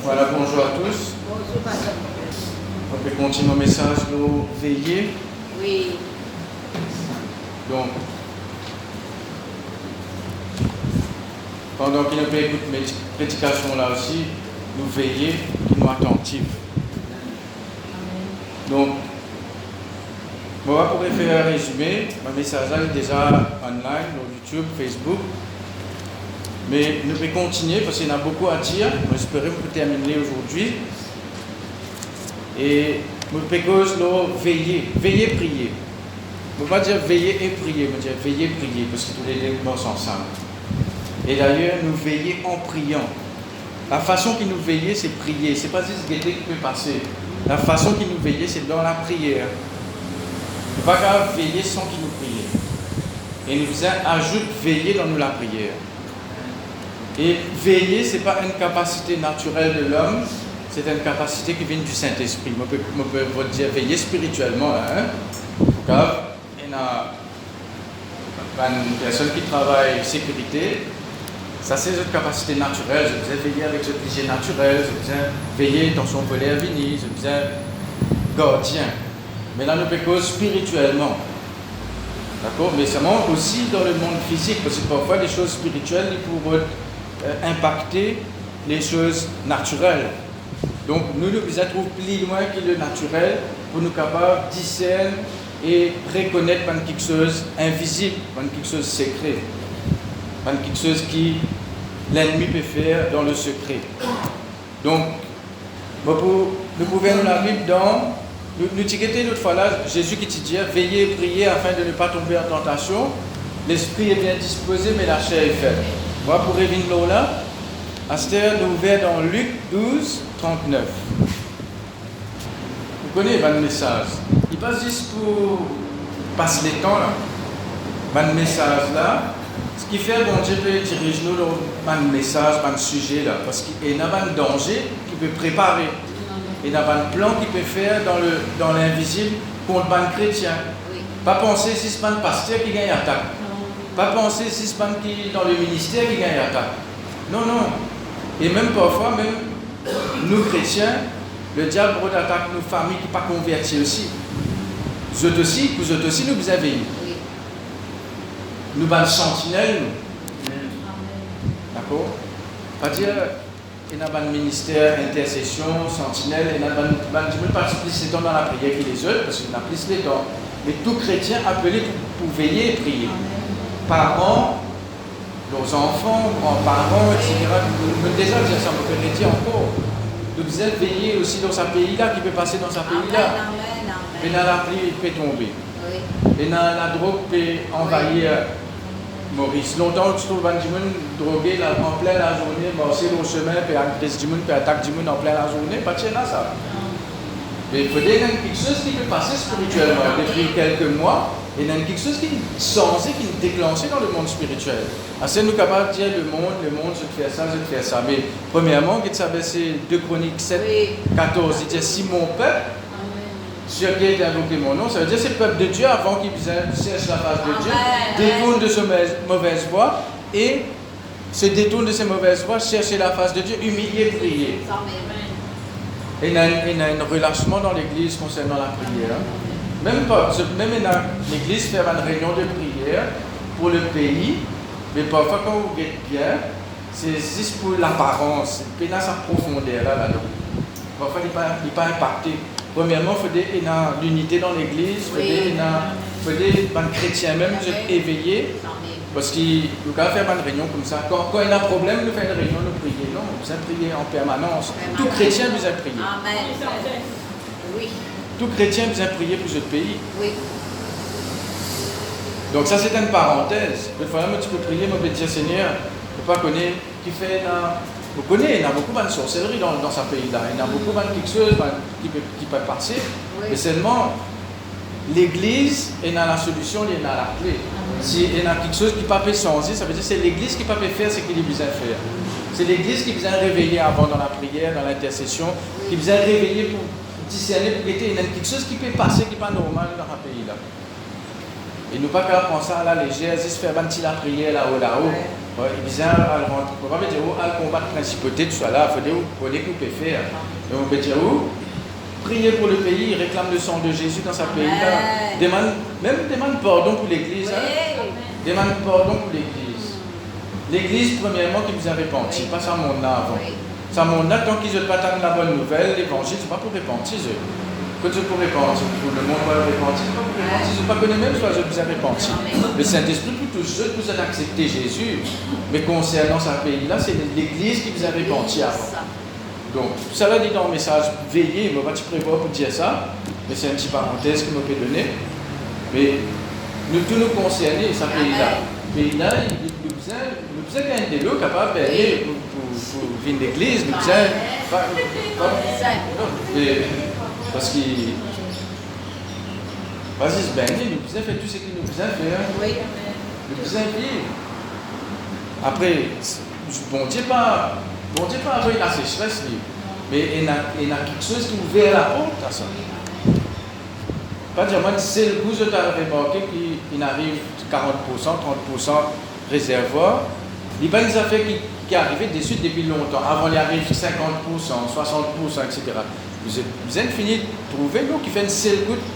Voilà, bonjour à tous. Bonjour, pasteur. On peut continuer au message de veiller. Oui. Donc, pendant qu'il nous écoute mes prédications là aussi, nous veiller, nous attentifs. Donc, on va pour faire un résumé. Mon message est déjà online, sur YouTube, Facebook. Mais nous pouvons continuer parce qu'il y en a beaucoup à dire. J'espère que nous pouvons terminer aujourd'hui. Et nous pouvons veiller, veiller, prier. On ne peut pas dire veiller et prier, mais dire veiller, prier, parce que tous les deux vont ensemble. Et d'ailleurs, nous veiller en priant. La façon qu'il nous veiller, c'est prier. Ce n'est pas juste guetter qui peut passer. La façon qu'il nous veiller, c'est dans la prière. Il ne peut pas veiller sans qu'il nous prie. Et il nous ajoute veiller dans nous la prière. Et veiller, ce n'est pas une capacité naturelle de l'homme, c'est une capacité qui vient du Saint-Esprit. On peut vous dire veiller spirituellement. Car il y a une personne qui travaille en sécurité, ça c'est une capacité naturelle. Je besoin veiller avec ce plaisir naturel, je besoin veiller dans son volet à venir, je besoin gardien. Mais là, nous pouvons spirituellement. D'accord? Mais ça montre aussi dans le monde physique, parce que parfois les choses spirituelles pourraient impacter les choses naturelles. Donc nous devons être plus loin que le naturel pour nous capables de discerner et reconnaître quelque chose invisible, quelque chose de secret, quelque chose qui l'ennemi peut faire dans le secret. Donc nous pouvons nous la Bible dans nous tiqueter l'autre fois là, Jésus qui te dit veillez et priez afin de ne pas tomber en tentation. L'esprit est bien disposé mais la chair est faible. Voilà pour revenir là. Astère nous ouvert dans Luc 12, 39. Vous connaissez le message. Il passe juste pour passer le temps là. Le message là. Ce qui fait bon Dieu peut diriger nous dans le message, dans le sujet là. Parce qu'il y a un danger qui peut préparer. Il y a un plan qui peut faire dans l'invisible contre les chrétiens. Oui. Pas penser si c'est pas un pasteur qui gagne attaque. Pas penser si c'est pas qui dans le ministère qui gagne attaque. Non, non. Et même parfois, même nous chrétiens, le diable attaque nos familles qui ne sont pas converties aussi. Vous aussi, nous vous avez eu. Oui. Nous sommes sentinelles. D'accord? Pas dire, il y a un ministère, intercession, sentinelle, il y a pas plus de temps dans la prière que les autres, parce qu'il y a plus de temps. Mais tout chrétien appelé pour veiller et prier. Parents, nos enfants, grands-parents, etc. Nous déjà dire ça, on peut dire encore. Nous devons veiller aussi dans ce pays-là, qui peut passer dans ce pays-là. Et dans la pluie peut tomber. Et dans la drogue peut envahir Maurice. Longtemps, tu trouves des gens drogués en pleine la journée, marcher au chemin, puis agresser des gens, puis attaquer des gens en pleine la journée. Pas de chez là, ça. Mais il faut dire qu'il y a quelque chose qui peut passer spirituellement depuis quelques mois. Et il y a quelque chose qui est censé, qui est déclenché dans le monde spirituel. C'est nous capables de dire le monde, je te fais ça, je te fais ça. Mais premièrement, c'est 2 Chroniques 7, 14. Il dit si mon peuple, sur qui est invoqué mon nom, ça veut dire c'est le peuple de Dieu avant qu'il cherche la face de Dieu, détourne de ses mauvaises voies et se détourne de ses mauvaises voies, chercher la face de Dieu, humilier, prier. Et il y a un relâchement dans l'église concernant la prière. Même dans l'église, faire une réunion de prière pour le pays, mais parfois quand vous êtes bien, c'est juste pour l'apparence, il y a sa profondeur là-dedans. Parfois, il n'est pas impacté. Premièrement, il faut qu'il y ait l'unité dans l'église, il faut qu'il y ait des chrétiens même éveillés, parce qu'il faut faire une réunion comme ça. Quand il y a un problème, nous faisons une réunion, nous prions. Non, nous devons prier en permanence. Tout chrétien doit prier. Amen. Oui. Tout chrétien doit prier pour ce pays. Oui. Donc ça c'est une parenthèse. Une fois tu peux prier, tu peux dire Seigneur, je ne peux pas connaître qui fait vous connaissez, il y a beaucoup de sorcellerie dans ce pays-là. Il y a beaucoup de quelque chose qui peut passer. Oui. Mais seulement l'église est dans la solution, il est dans la clé. Si il y a quelque chose qui ne peut pas changer, ça veut dire que c'est l'église qui ne peut pas faire ce qu'il a besoin de faire. C'est l'église qui vient réveiller avant dans la prière, dans l'intercession, qui vient réveiller pour discerner, pour guetter. Il y a quelque chose qui peut passer qui n'est pas normal dans ce pays-là. Et nous pas qu'à penser à la légère, juste faire un petit la prière là-haut. il vient à rentrer. On va pas dire où à combattre la principauté, tout ça là, il faut dire où on est coupé faire. Et on peut dire où prier pour le pays, réclame le sang de Jésus dans sa pays là. Demande pardon pour l'église. Hein? Demande pardon pour l'église. L'église, premièrement, qui vous a repenti, pas ça mon là avant. Ça mon là, tant qu'ils ne pas la bonne nouvelle, l'évangile, c'est pas pour repentir. Quand c'est pour repentir, tout le monde va repentir, c'est pas pour repentir, je ne pas connais même soit je vous ai repenti. Le Saint-Esprit, pour tous ceux qui vous ont accepté Jésus, mais concernant ce pays-là, c'est l'église qui vous a repenti avant. Donc, ça l'a dit dans le message, veillez, je ne vais pas prévoir pour dire ça, mais c'est une petite parenthèse que je peux donner. Mais nous tous nous concernés, ce pays-là. Ce pays-là, nous besoin gagner des lots capables de payer pour venir d'église, nous besoin. Parce qu'il. Vas-y, se baigner, nous besoin faire tout ce qu'il nous besoin faire. Nous besoin vivre. Après, bon Dieu pas avec la sécheresse, mais il y a quelque chose qui ouvre la porte à ça. Pas dire, moi, c'est le goût de remarqué qu'il arrive 40%, 30% réservoir. Il y a des affaires qui arrivent dessus depuis longtemps. Avant, il arrive 50%, 60%, etc. Vous êtes fini de trouver l'eau qui fait une seule goutte,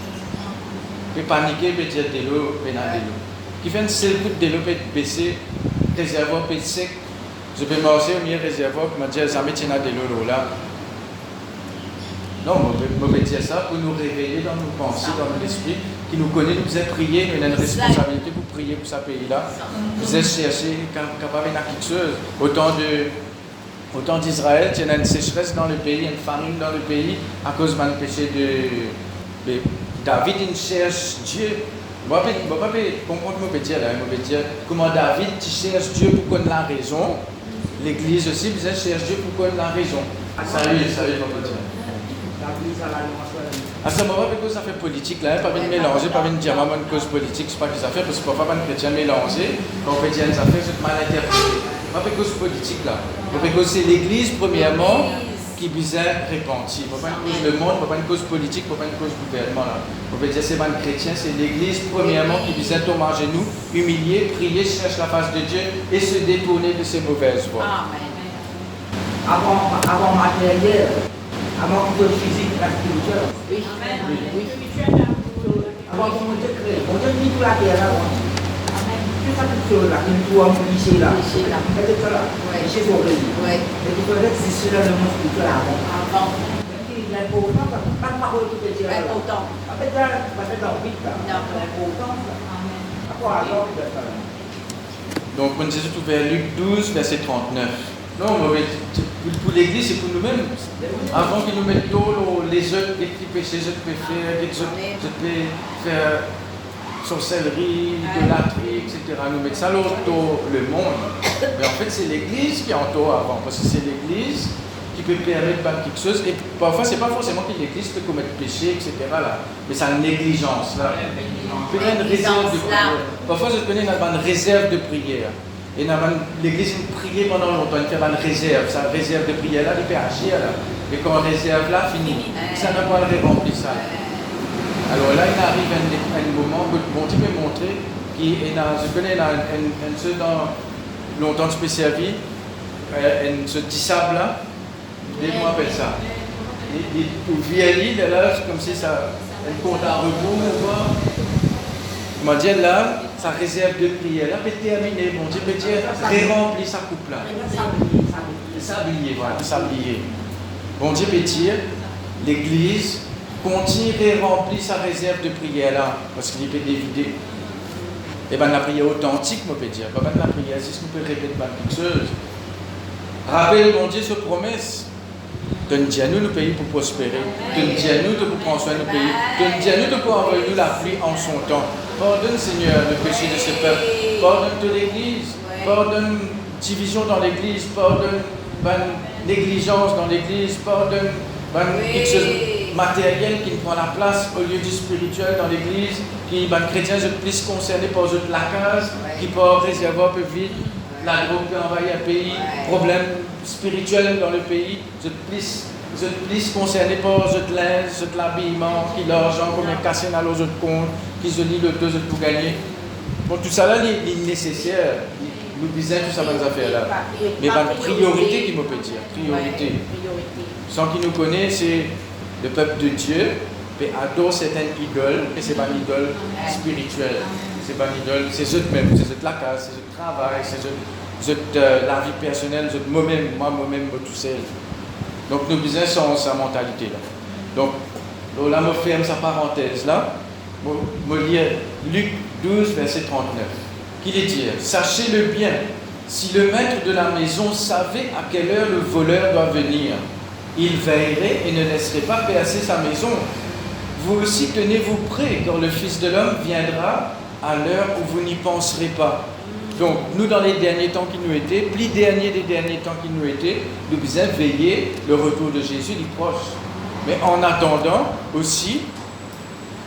peut paniquer, peut dire de l'eau, peut nager de l'eau. Qui fait une seule goutte de l'eau, peut baisser, réservoir peut sec. Je peux marcher au milieu réservoir pour me dire, jamais tu n'as de l'eau là. Non, on peut dire ça pour nous réveiller dans nos pensées, dans notre esprit, qui nous connaît, nous faisait prier, nous avons une responsabilité pour prier pour ce pays-là. Vous êtes cherché, capable de quelque chose. Autant d'Israël, il y a une sécheresse dans le pays, une famine dans le pays, à cause du péché de David, il cherche Dieu. Moi, je ne peux pas comprendre ce que je veux dire. Comment David, tu cherches Dieu pour qu'on ait la raison. L'église aussi, vous cherche Dieu pour qu'on ait la raison. Salut, comment dire. À ce moment, parce que ça fait politique, là, pas bien mélanger, pas bien dire une cause politique, c'est pas que ça fait, parce que parfois, les chrétiens mélangés, quand on peut dire des affaires, c'est mal interprété. Pas une cause politique, là. Parce que c'est l'église, premièrement, qui besoin repentir. Pas une cause le monde, pas une cause politique, pas une cause gouvernement, là. On peut dire c'est pas les chrétiens, c'est l'église, premièrement, qui besoin tomber à genoux, humilier, prier, chercher la face de Dieu et se détourner de ses mauvaises voies. Avant matériel. Avant que le physique, la spirituelle. Oui. Avant que mon Dieu crée. Mon Dieu dit tout la terre là. Tout ça, toute chose là, qui nous trouve lycée là. Lycée là. Lycée pour le pays. Et tu peux exister dans le monde spirituel avant. Il y a pourtant, pas de parole qui peut dire. Autant. Après ça, pas de temps vite là. Non, pourtant. Donc, on dit tout vers Luc 12, verset 39. Non, pour l'église, c'est pour nous-mêmes. Avant qu'ils nous mettent tous les autres, des petits péchés, les autres péchés, les autres faire sorcellerie, idolâtrie, etc. Nous mettre ça autour le monde. Mais en fait, c'est l'église qui entoure avant. Parce que c'est l'église qui peut permettre de faire quelque chose. Et parfois, c'est pas forcément que l'église peut commettre péché, etc. Là. Mais c'est une négligence. Là. Peut-être une réserve de prière. Parfois, je connais une réserve de prière. Et l'église priait pendant longtemps, il fait une réserve. Sa réserve de prière là, il peut agir là. Et quand on réserve là, fini. Ça n'a pas le remplir ça. Alors là, il arrive un moment où bon Dieu peut montrer je connais un seul dans longtemps que je peux servir, ce disciple là, comment on appelle ça. Il vieillit, là, comme si ça, elle compte à rebours, comment dire là, sa réserve de prière, là, peut terminer, bon Dieu peut dire, ré-remplir sa coupe là. Sablier, voilà, sablier. Bon Dieu peut dire, l'église continue et remplit sa réserve de prière là, parce qu'il peut dévider. Et bien la prière authentique, on peut dire, pas la prière, si nous peut répéter quelque chose. Rappelle, mon Dieu, sa promesse. Donne-nous à nous le pays pour prospérer. Donne-nous à nous pour prendre soin du pays. Donne-nous à nous pour envoyer nous la pluie en son temps. Pardonne, Seigneur, le péché de ce peuple. Pardonne de l'Église. Pardonne division dans l'Église. Pardonne négligence dans l'Église. Pardonne quelque chose matériel qui prend la place au lieu du spirituel dans l'Église. Qui les chrétiens sont plus concernés par la case, qui par réservoir peut vite. La drogue peut envahir un pays, problème spirituel dans le pays, vous êtes plus concernés par l'habillement, qui l'argent, combien cassé dans l'autre compte, qui se lit le deux pour gagner. Bon, tout ça là, il est nécessaire. nous disons tout ça dans les affaires là. Mais la priorité qui me peut dire, priorité. Sans qui nous connaît, c'est le peuple de Dieu, qui adore certaines idoles, et c'est pas une idole spirituelle. C'est pas une idole, c'est eux-mêmes, c'est la case, c'est le travail, c'est la vie personnelle, c'est moi-même, tout seul. Donc nous disons sa mentalité là. Donc là, je ferme sa parenthèse là. Je lis Luc 12, verset 39. Qui dit, sachez-le bien, si le maître de la maison savait à quelle heure le voleur doit venir, il veillerait et ne laisserait pas percer sa maison. Vous aussi tenez-vous prêts, car le Fils de l'homme viendra à l'heure où vous n'y penserez pas. Donc, nous, dans les derniers temps qui nous étaient, plus dernier des derniers temps qui nous étaient, nous devons veiller, le retour de Jésus est proche. Mais en attendant aussi,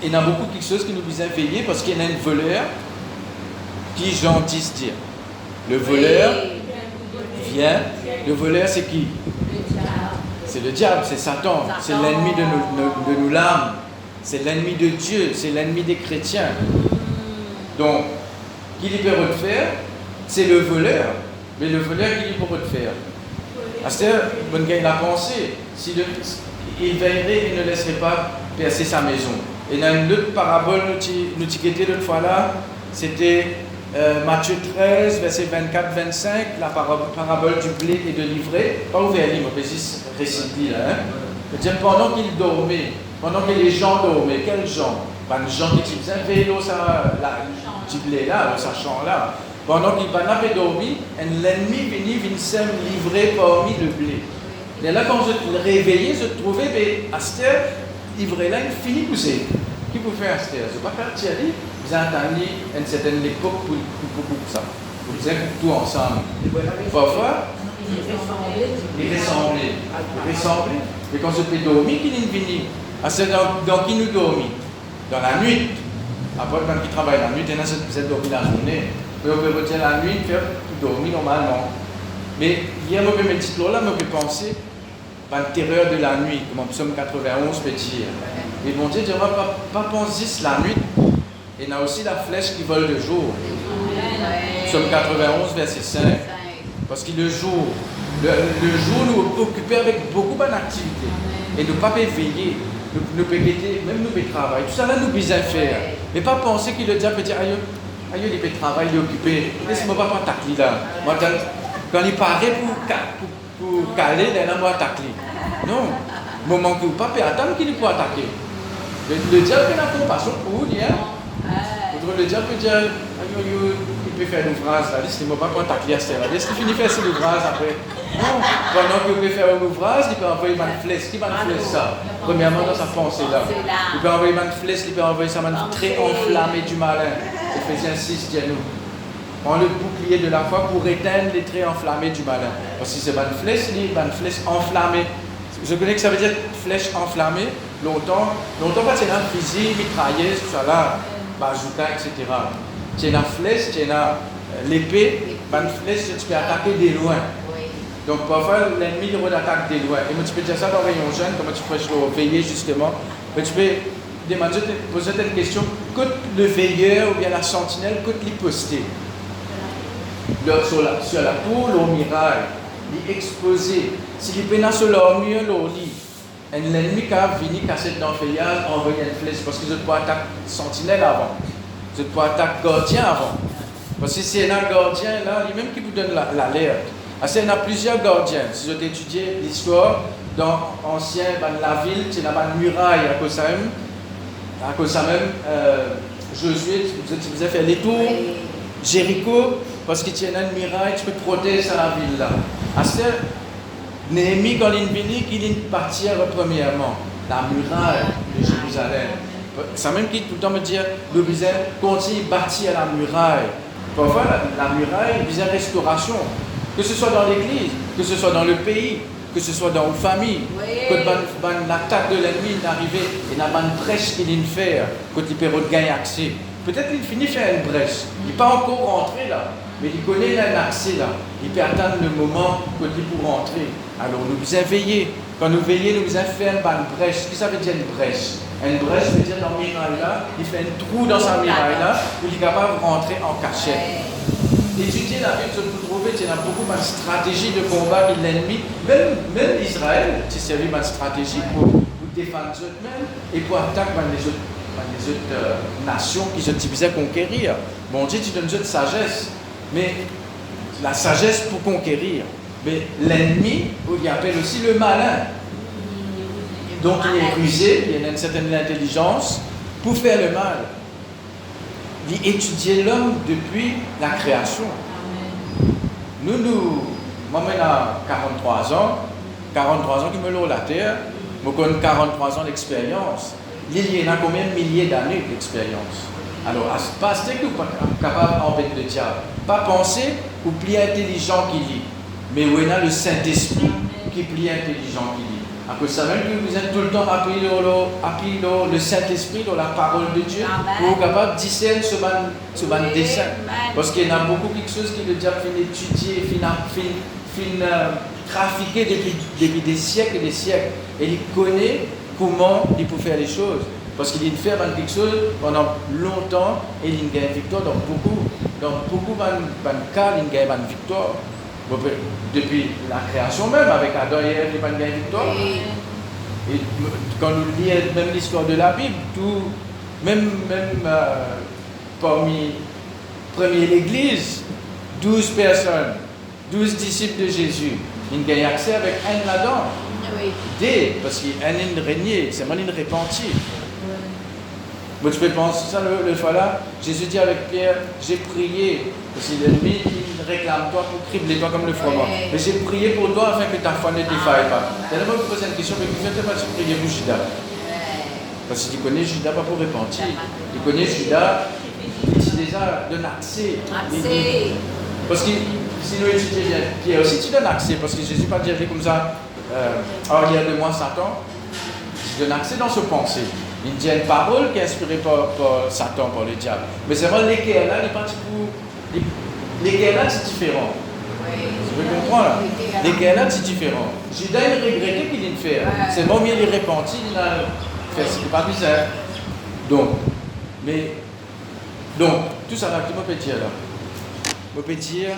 il y a beaucoup de choses qui nous devons veiller parce qu'il y a un voleur qui, j'en dis dire. Le voleur vient. Le voleur, c'est qui? C'est le diable, c'est Satan. C'est l'ennemi de nos l'âme. C'est l'ennemi de Dieu, c'est l'ennemi des chrétiens. Donc, qui lui peut refaire? C'est le voleur. Mais le voleur qui lui peut refaire. C'est-à-dire, il a pensé, il veillerait et ne laisserait pas percer sa maison. Et dans une autre parabole, nous étions l'autre fois là, c'était Matthieu 13, verset 24-25, la parabole du blé et de l'ivraie. Pas ouvert les livres, mais juste récité là. Hein? Pendant qu'ils dormaient, pendant que les gens dormaient, quels gens? Les gens qui disaient, vélo, du blé là, ça champ là. Pendant qu'ils avaient dormi, l'ennemi vient se livrer parmi le blé. Et là, quand je me réveillais, je trouvais, à cette heure, l'ivraie là, il finit pousser. Qui peut faire à cette heure? Je ne vais pas faire tirer. Vous entendez une certaine époque pour ça. Vous dites tout ensemble. Parfois, il ressemblait. Mais quand je peux dormir, qui est venu? Dans qui nous dormit? Dans la nuit. Après, quand il travaille la nuit, il y en a qui vous dormi la journée. Mais on peut retirer la nuit, faire dormir normalement. Mais hier, je me dis, là, je peux penser à la terreur de la nuit, comme en Psaume 91 peut dire. Mais mon Dieu, je ne vais pas penser la nuit. Et il y a aussi la flèche qui vole le jour. Psaume 91, verset 5. Parce que le jour nous occupe avec beaucoup d'activités. Et nous ne pas veiller, nous peut guetter, même nous peut travailler. Tout ça là, nous besoin faire. Mais pas penser que le diable peut dire, aïe, il peut travailler, il est occupé. Laisse-moi pas tacler là. Moi, quand il paraît pour caler, il y a moi tacler. Non. Moment que vous ne pouvez pas attendre qu'il peut attaquer. Le diable a compassion pour vous, hein. Le diable peut dire, il peut faire l'ouvrage, laisse-moi pas prendre ta clientèle. Est-ce qu'il finit faire cet ouvrage après? Non. Pendant qu'il peut faire un ouvrage, il peut envoyer une flèche. Qui manifeste ça? Premièrement, dans sa pensée là. Il peut envoyer une flèche, il peut envoyer sa main très enflammée du malin. Éphésiens 6, dis-nous. Prends le bouclier de la foi pour éteindre les traits enflammés du malin. Parce que c'est une flèche enflammée. Je connais que ça veut dire flèche enflammée. Longtemps, pas c'est un fusil, mitrailleuse, tout ça là. Bazooka, etc. Tu as la flèche, tu as l'épée, une flèche, tu peux attaquer de loin. Donc parfois, l'ennemi attaque de loin. Et moi, tu peux dire ça dans rayon jeune, comment tu peux veiller justement. Mais tu peux poser une question, côté le veilleur ou bien la sentinelle, côté l'hyposté. Sur la tour, le mirail, il est exposé. S'il est sur leur mur, leur lit. L'ennemi qui a venu casser dans le feuillage, envoyer une flèche, parce que je peux attaquer sentinelle avant. Je peux attaquer gardien avant. Parce que c'est un gardien là, lui-même qui vous donne l'alerte. Il y a plusieurs gardiens. Si vous étudiez l'histoire, dans la ville, il y a une muraille à cause de ça même, Josué, vous avez fait les tours, Jéricho, parce que tu as une muraille, tu peux protéger la ville là. Néhémie, quand il est venu, il est parti premièrement, la muraille de Jérusalem. Ça même qui tout le temps me dit, le besoin continue de bâtir la muraille. Parfois, la muraille, il y a restauration. Que ce soit dans l'église, que ce soit dans le pays, que ce soit dans une famille. Quand l'attaque de l'ennemi est arrivée, il y a une brèche qu'il vient faire, quand il peut gagner accès. Peut-être qu'il finit faire une brèche. Il n'est pas encore rentré là. Mais il connaît l'accès là. Il peut attendre le moment pour rentrer. Alors nous devons veiller. Quand nous veillons, nous devons faire une brèche. Qu'est-ce que ça veut dire une brèche? Une brèche veut dire dans le mirail là, il fait un trou dans sa miraille là, où il est capable de rentrer en cachette. étudiez la Bible, vous trouvez qu'il y a beaucoup de stratégies de combat de l'ennemi. Même Israël, tu servi une stratégie pour défendre eux-mêmes et pour attaquer les autres nations qui se divisaient conquérir. Bon Dieu, tu donnes de sagesse, mais la sagesse pour conquérir. Mais l'ennemi, il appelle aussi le malin. Donc il est rusé, il a une certaine intelligence pour faire le mal. Il étudie l'homme depuis la création. Moi, j'ai 43 ans qui me loue la terre. Moi, j'ai 43 ans d'expérience. Il y en a combien de milliers d'années d'expérience? Alors, pas que vous êtes capable d'embêter le diable. Pas penser ou plus intelligent qu'il est. Mais où il y a le Saint-Esprit qui est plus intelligent qu'il est. À cause de ça, même que vous êtes tout le temps appuyé dans le Saint-Esprit, dans la parole de Dieu, pour être capable de discerner ce dessin. Parce qu'il y en a beaucoup quelque chose que le diable fait étudier, fait trafiquer depuis des siècles et des siècles. Et il connaît comment il peut faire les choses. Parce qu'il fait quelque chose pendant longtemps et il gagne victoire dans beaucoup de cas, il gagne une victoire. Depuis la création même, avec Adam et Ève, il n'y a pas de victoire. Et quand nous lisons même l'histoire de la Bible, même parmi première l'église, 12 personnes, 12 disciples de Jésus, ils gagnent accès avec un là-dedans. Parce qu'il y a un régné, c'est une repentie. Bon, tu peux penser ça le fois là, Jésus dit avec Pierre, j'ai prié, parce que l'ennemi il réclame toi pour cribler-toi comme le froment. Mais j'ai prié pour toi afin que ta foi ne défaille pas. Et là, moi, je me pose une question, mais pourquoi tu n'as pas prié pour Judas? Parce qu'il connaît Judas pas pour repentir. Il connaît Judas, il dit déjà donne accès. Parce que si nous étudions Pierre aussi, tu donnes accès, parce que Jésus pas dit comme ça, arrière de moi Satan, tu donnes accès dans ce pensée. Il dit une parole qui est inspirée par Satan, par le diable. Mais c'est vraiment lesquels là, lesquels là, c'est différent. Vous pouvez comprendre là? Lesquels là, c'est différent. Judas, il regrettait qu'il ait fait. C'est bon, il est repenti, il a fait ce qui n'est pas bizarre. Donc, tout ça là, qui me peut dire là? Je peux dire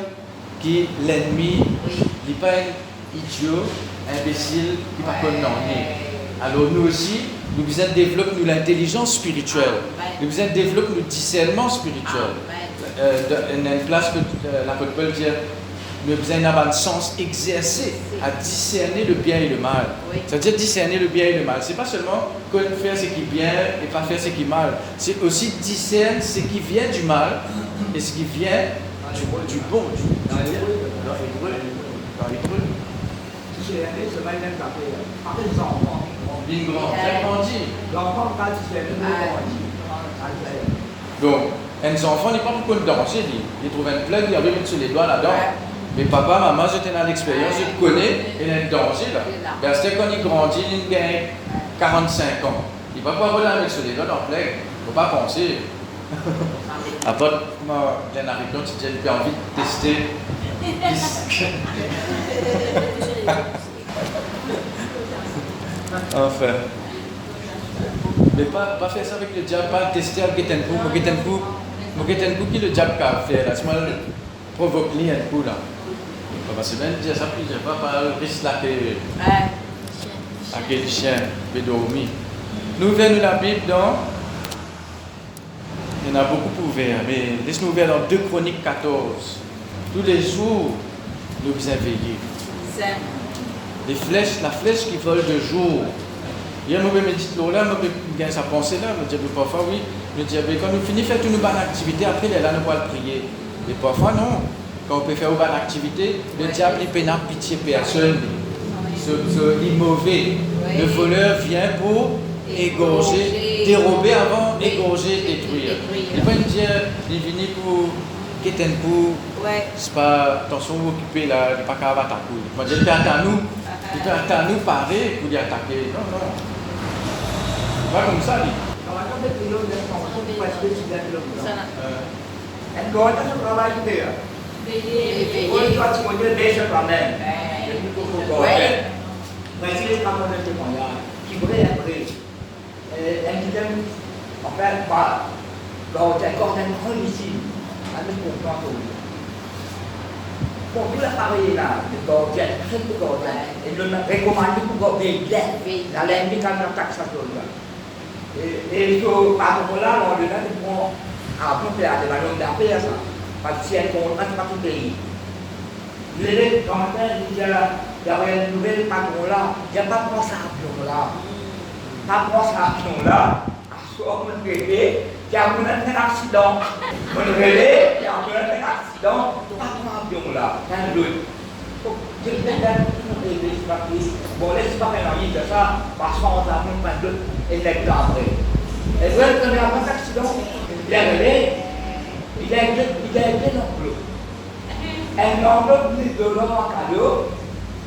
que l'ennemi n'est pas un idiot, imbécile, qui ne va pas connaître. Alors nous aussi, nous besoin de développer l'intelligence spirituelle. Nous besoin de développer le discernement spirituel. Une place que l'apôtre Paul dit, nous besoin d'avoir un sens exercé à discerner le bien et le mal. C'est-à-dire discerner le bien et le mal. C'est pas seulement faire ce qui est bien et pas faire ce qui est mal. C'est aussi discerner ce qui vient du mal et ce qui vient du bon. Dans l'hébreu. L'enfant quand il se donc, un enfant n'est pas beaucoup de danger. Il trouve une plaie, il a mis sur les doigts là-dedans. Mais papa, maman, j'étais dans l'expérience, je connais, il y a un danger là. Ben, c'est quand il grandit, il gagne 45 ans. Il ne va pas voler sur les doigts dans la plaie. Il ne faut pas penser. Après, j'ai un arrivant, j'ai envie de tester. Enfin. Mais pas faire ça avec le diable, pas tester avec un coup qui le diable a fait là. C'est moi provoquer un coup là. Parce que même dire ça, puis je ne vais pas risque là que quel chien peut dormir. Nous venons la Bible dans. Il y en a beaucoup ouverts, mais laisse-nous ouvrir dans 2 Chroniques 14. Tous les jours, nous vous veiller. La flèche qui vole de jour. Hier, je me dis, là, je me sa pensée là, je me dis, parfois, oui, je me dis, quand nous finissons de faire une bonne activité, après, là, nous pouvons prier. Et parfois, non. Quand on peut faire une bonne activité, le diable, il peut n'avoir pitié personne. Il est mauvais. Le voleur vient pour égorger, dérober avant, égorger, détruire. Il va dire, il vient pour quitter un coup. C'est pas, attention, vous occupez là, il n'est pas qu'à attaquer. Il va dire, il peut attendre nous parer pour lui attaquer. Non, non. Pas comme ça, lui. Bon, tout l'appareil là, le gardien, très peu gardien, et le recommande pour garder la laine quand on attaque ça tout là. Et par rapport là, on donne des points à pomper à des ballons d'affaires ça, parce que si elle compte, c'est pas tout le pays. Les commentaires, il y a une nouvelle patron là, il n'y a pas de avion là. Pas de avion là, à soi on relais, il y a un accident. On relais, il y a un accident, pas de avion là, un doute. Je vais faire les papiers. Bon, laisse pas faire la vie de ça, parce qu'on a un doute et l'exemple. Et vous êtes quand il y a un accident, il est relais, il a été non plus. Elle enveloppe de $1000 en cadeau,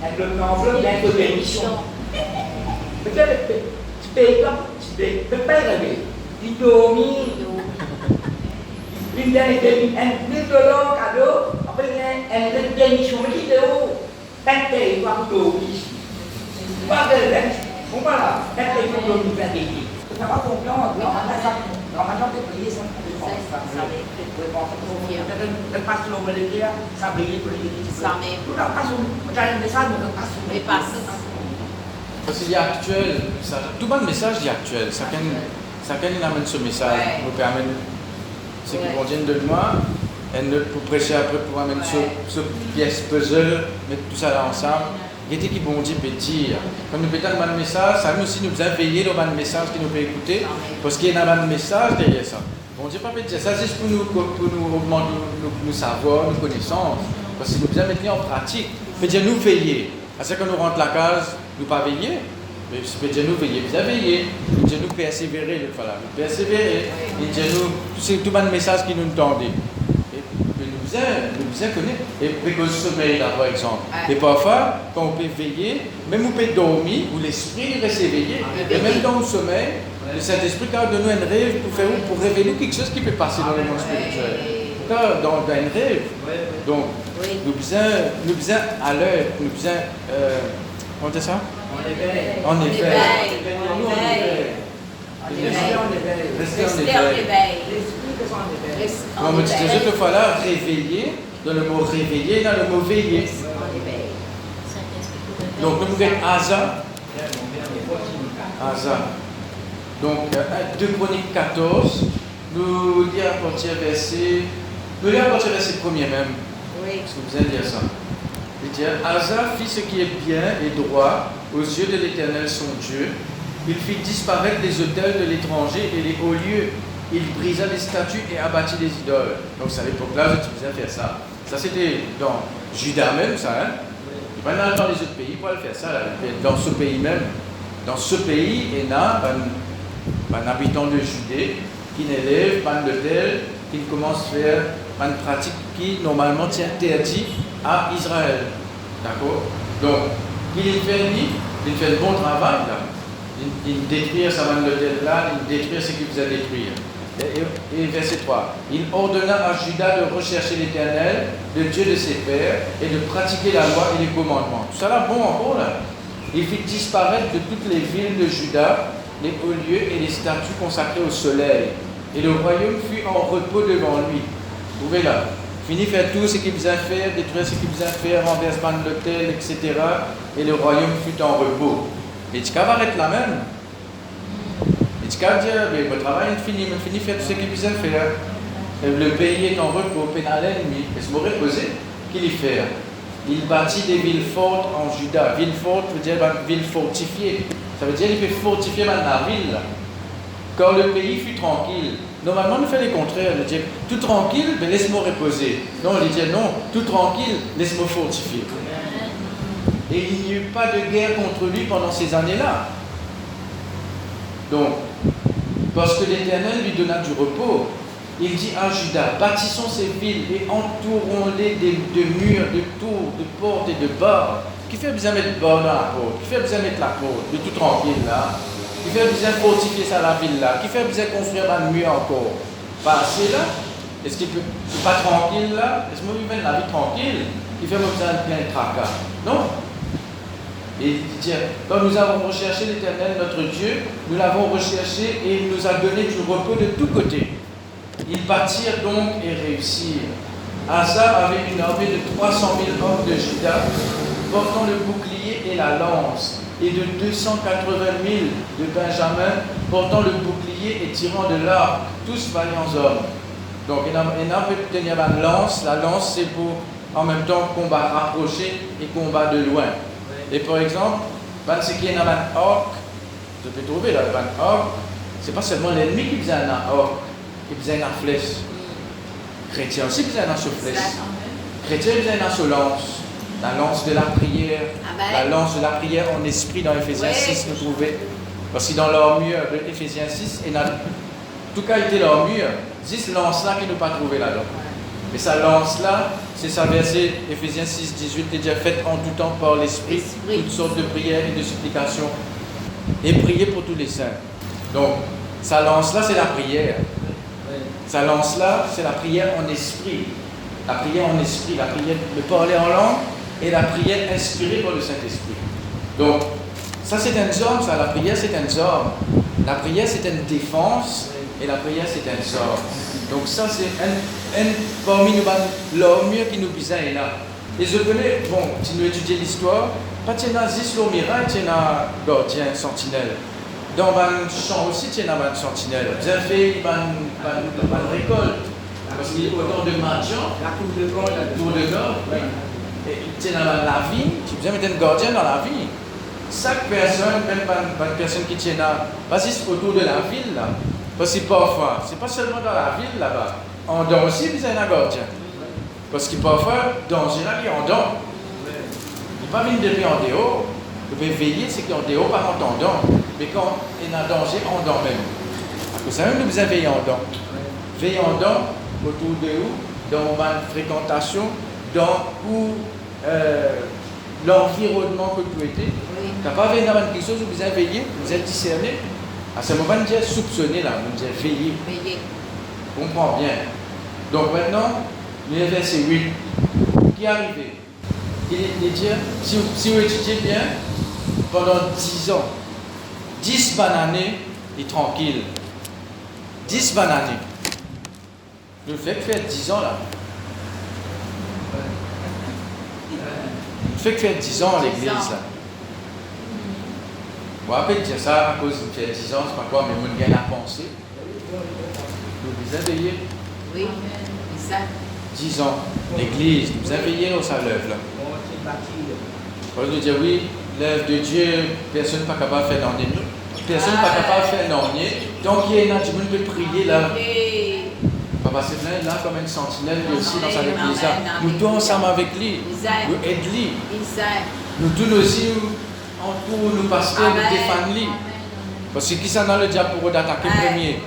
elle enveloppe d'intervention. Peut-être que tu peux pas rêver. Il dormit, il a été $1000 en cadeau, après il a une démission vidéo. Peut-être qu'il va dormir. Pas de l'aide. Voilà, peut-être qu'il va dormir. Tu n'as pas confiance, normalement, tu es payé sans le passe l'eau de l'hiver, ça brille pour les ça mais tout la passe un message de passe mais passe parce qu'il y a actuel tout bon message est actuel chacun amène ce message nous permet ce qui vient de moi et pour prêcher après pour amener ce pièce puzzle mettre tout ça là ensemble il était qui bon Dieu peut dire comme nous pétons le message ça nous aussi nous a veillé dans le message qui nous peut écouter parce qu'il y a un message derrière ça. Bon Dieu, pas dire ça, c'est pour nous augmenter nos savoirs, nos connaissances. Parce que nous devons mettre en pratique. Mais Dieu nous veiller. À ce que nous rentrons la case, nous pas veiller. Mais Dieu nous veiller, vous avez veillé. Dieu nous persévérer, le voilà. Nous persévérer. Et Dieu nous, c'est tout le message qui nous tendait. Et nous devons connaître. Et avec le sommeil là, par exemple. Et parfois, quand on peut veiller, même on peut dormir, où l'esprit reste éveillé. Et même dans le sommeil, le Saint-Esprit a donné un rêve pour révéler quelque chose qui peut passer dans le monde spirituel. Dans un rêve. Donc, nous besoin à l'heure, nous besoin. On dit ça? En éveil. Rester en éveil. On me dit cette fois-là, réveiller, dans le mot réveiller, dans le mot veiller. Donc, nous mettons Asa. Donc, 2 Chroniques 14, nous lisons à partir verset 1er même. Oui. Est-ce que vous allez dire ça? Il dit, Asa fit ce qui est bien et droit aux yeux de l'Éternel son Dieu. Il fit disparaître les autels de l'étranger et les hauts lieux. Il brisa les statues et abattit les idoles. Donc, c'est à l'époque-là, je faisais faire ça. Ça, c'était dans Juda même, ça. Hein? Il n'y a pas dans les autres pays pour le faire ça. Là. Dans ce pays même. Dans ce pays, il y a un habitant de Judée qui n'élève pas d'hôtel, qui commence à faire une pratique qui normalement est interdite à Israël. D'accord? Donc, il fait le bon travail là. Il détruire sa manne d'hôtel là, il détruire ce qu'il faisait détruire. Et verset 3. Il ordonna à Juda de rechercher l'Éternel, le Dieu de ses pères, et de pratiquer la loi et les commandements. Tout ça là, bon encore là. Il fit disparaître de toutes les villes de Juda les hauts lieux et les statues consacrées au soleil. Et le royaume fut en repos devant lui. Vous voyez là, fini faire tout ce qu'il faisait faire, détruire ce qu'il faisait faire, renversement de l'autel, etc. Et le royaume fut en repos. Et tu vas arrêter là même. Et tu vas dire, mais votre travail est fini, mais fini faire tout ce qu'il faisait faire. Et le pays est en repos, pénal l'ennemi. Et se reposer, qu'il y fait. Il bâtit des villes fortes en Juda. Ville forte veut dire ville fortifiée. Ça veut dire qu'il peut fortifier la ville. Quand le pays fut tranquille. Normalement, on fait le contraire. On dit tout tranquille, mais laisse-moi reposer. Non, on dit non, tout tranquille, laisse-moi fortifier. Et il n'y eut pas de guerre contre lui pendant ces années-là. Donc, parce que l'Éternel lui donna du repos, il dit à Juda, bâtissons ces villes et entourons-les de murs, de tours, de portes et de bords. Qui fait besoin de mettre bord dans la porte? Qui fait besoin de mettre la porte? De tout tranquille là. Qui fait besoin de fortifier ça la ville là? Qui fait besoin de construire un mur encore? Pas assez là? Est-ce qu'il peut pas tranquille là? Est-ce que vous vivez la vie tranquille? Qui fait besoin de plein de tracas? Non. Et il dit, quand nous avons recherché l'Éternel, notre Dieu, nous l'avons recherché et il nous a donné du repos de tous côtés. Ils bâtirent donc et réussirent. Asa avait une armée de 300 000 hommes de Juda, portant le bouclier et la lance, et de 280 000 de Benjamin, portant le bouclier et tirant de l'arc, tous vaillants hommes. Donc, il y a une lance. La lance, c'est pour, en même temps, combat rapproché et combat de loin. Et par exemple, c'est qu'il y a un orc, je peux trouver là, un orc, c'est pas seulement l'ennemi qui faisait un orc, qui faisait une flèche. Chrétien aussi faisait un flèche. Chrétien faisait une lance. La lance de la prière, la lance de la prière en esprit dans Éphésiens 6, nous trouvons. Parce que dans l'armure de Éphésiens 6, il a tout cas été l'armure, 10 lances-là qui ne pas trouvé là-dedans. Mais sa lance-là, c'est sa verset Éphésiens 6, 18, est déjà faite en tout temps par l'esprit, toutes sortes de prières et de supplications. Et prier pour tous les saints. Donc, sa lance-là, c'est la prière. Sa lance-là, c'est la prière en esprit. La prière en esprit, la prière de parler en langue et la prière inspirée par le Saint-Esprit. Donc, ça c'est un zorn, ça, la prière c'est un zorn. La prière c'est une défense et la prière c'est un zorn. Donc ça c'est un parmi nous, l'armure qui nous besoin est là. Et je connais, bon, si nous étudions l'histoire, pas qu'il y a 10 l'omira, il y a gardien, sentinelle. Dans un champ aussi, il y a un sentinelle. Vous avez fait une récolte. Parce qu'il y a autant de marchands, La tour de gorge, oui. Et tu es dans la vie, tu peux mettre un gardien dans la vie. Chaque personne, même pas une personne qui tient là, pas juste autour de la ville là. Parce que parfois, c'est pas seulement dans la ville là-bas. En dehors aussi, vous avez un gardien. Parce que parfois, danger là, il y a en dehors. Il ne peut pas venir depuis en dehors. Vous pouvez veiller, c'est qu'en dehors, pas en entendant. Mais quand il y a un danger, en dehors même. Parce que ça même, vous avez veillé en dehors. Veillez en dehors. Autour de vous, dans ma fréquentation, dans où l'environnement que vous êtes. Tu n'as pas veillé dans quelque chose où vous avez veillé, vous êtes discerné. À ce moment, vous êtes soupçonné là, vous êtes veillé. Comprends bien. Donc maintenant, le verset 8, qui est arrivé. Il dit, si vous étudiez bien, pendant 10 ans, 10 bananées, il est tranquille. 10 bananées. Le fait que faire 10 ans là. Le fait que faire 10 ans à l'église là. Bon, après dire ça à cause de faire 10 ans, c'est pas quoi, mais mon gars a pensé. Vous avez veillé. Oui, c'est ça. 10 ans, l'église, vous avez veillé au sa lèvre là. On nous dire oui, l'œuvre de Dieu, personne n'est pas capable de faire dans des nous. Personne n'est pas capable de faire dans des. Donc il y a un monde peut prier là. Papa Séverin est là comme une sentinelle, lui aussi dans sa église. Nous tous ensemble avec lui, nous aidons lui. Nous tous aussi, entourons nous pasteurs, nous défendons lui. Parce que qui ça dans le diable pour d'attaquer premier?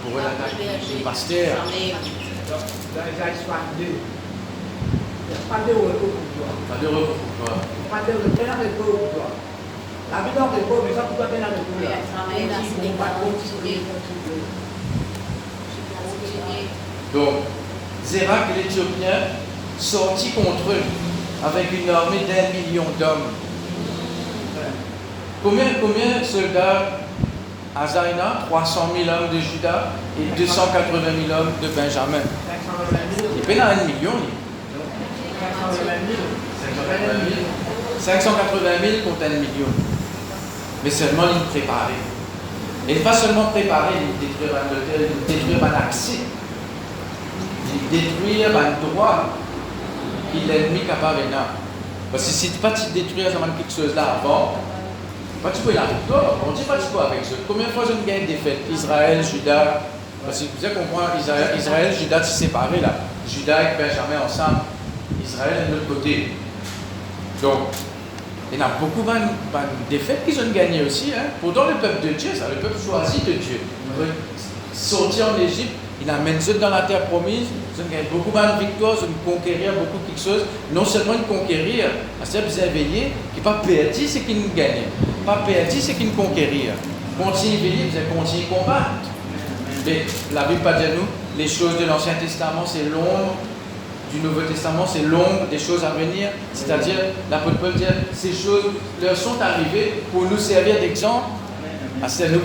Pour d'attaquer le pasteur. Dans Isaïe 62, pas de repos pour toi. Pas de repos pour toi. Pas de repos pour toi. La vie dans le repos, mais ça pour toi, bien dans le repos. Donc, Zérak l'Éthiopien sortit contre eux avec une armée d'1 million d'hommes. Combien de soldats à Zaïna? 300 000 hommes de Juda et 280 000 hommes de Benjamin. Il peine à 1 million. 580 000 contre 1 million. Mais seulement il préparait. Et pas seulement préparer, il détruire un hôtel, il détruire un accès. Détruire un droit qu'il l'ennemi capable de faire. Parce que si tu pas détruire quelque chose là avant, pas tu peux la victoire. On dit pas tu peux avec ça. Combien de fois je gagne des fêtes? Israël, Juda. Parce que vous avez compris, Israël, Juda, tu séparés là. Juda et Benjamin ensemble. Israël de l'autre côté. Donc, il y en a beaucoup de défaites qu'ils ont gagnées aussi. Hein. Pourtant, le peuple de Dieu, ça, le peuple choisi de Dieu. Sortir en Égypte, il amène ceux dans la terre promise, ils ont gagné beaucoup de victoires, ils ont conquérir beaucoup de choses. Non seulement ils conquérir, c'est-à-dire qu'ils ont veillé, qui n'est pas perdu, c'est qu'ils nous gagnent. Pas perdu, c'est qu'ils nous conquérir. Continuez à veiller, vous allez continuer à combattre. Mais la Bible pas dire nous, les choses de l'Ancien Testament, c'est l'ombre. Du Nouveau Testament, c'est l'ombre des choses à venir. C'est-à-dire, l'apôtre Paul dit, ces choses leur sont arrivées pour nous servir d'exemple. C'est nous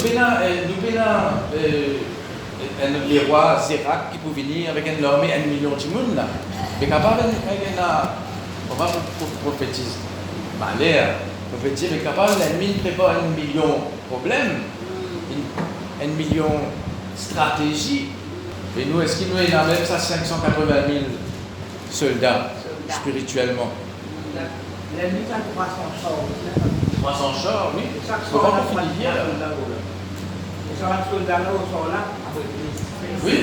les rois Zérak qui pouvaient venir avec une armée 1 million de monde là. Mais capable on va prophétiser. Malheur, prophétiser, mais capable l'ennemi prépare 1 million de problèmes, 1 million de stratégies. Et nous, est-ce qu'il nous est là même ça 580 000 soldats spirituellement? L'ennemi a 300 chars. 300 chars, oui. Chaque Comment soir, on finit bien? Et ça va être soldats là au soir là. Oui.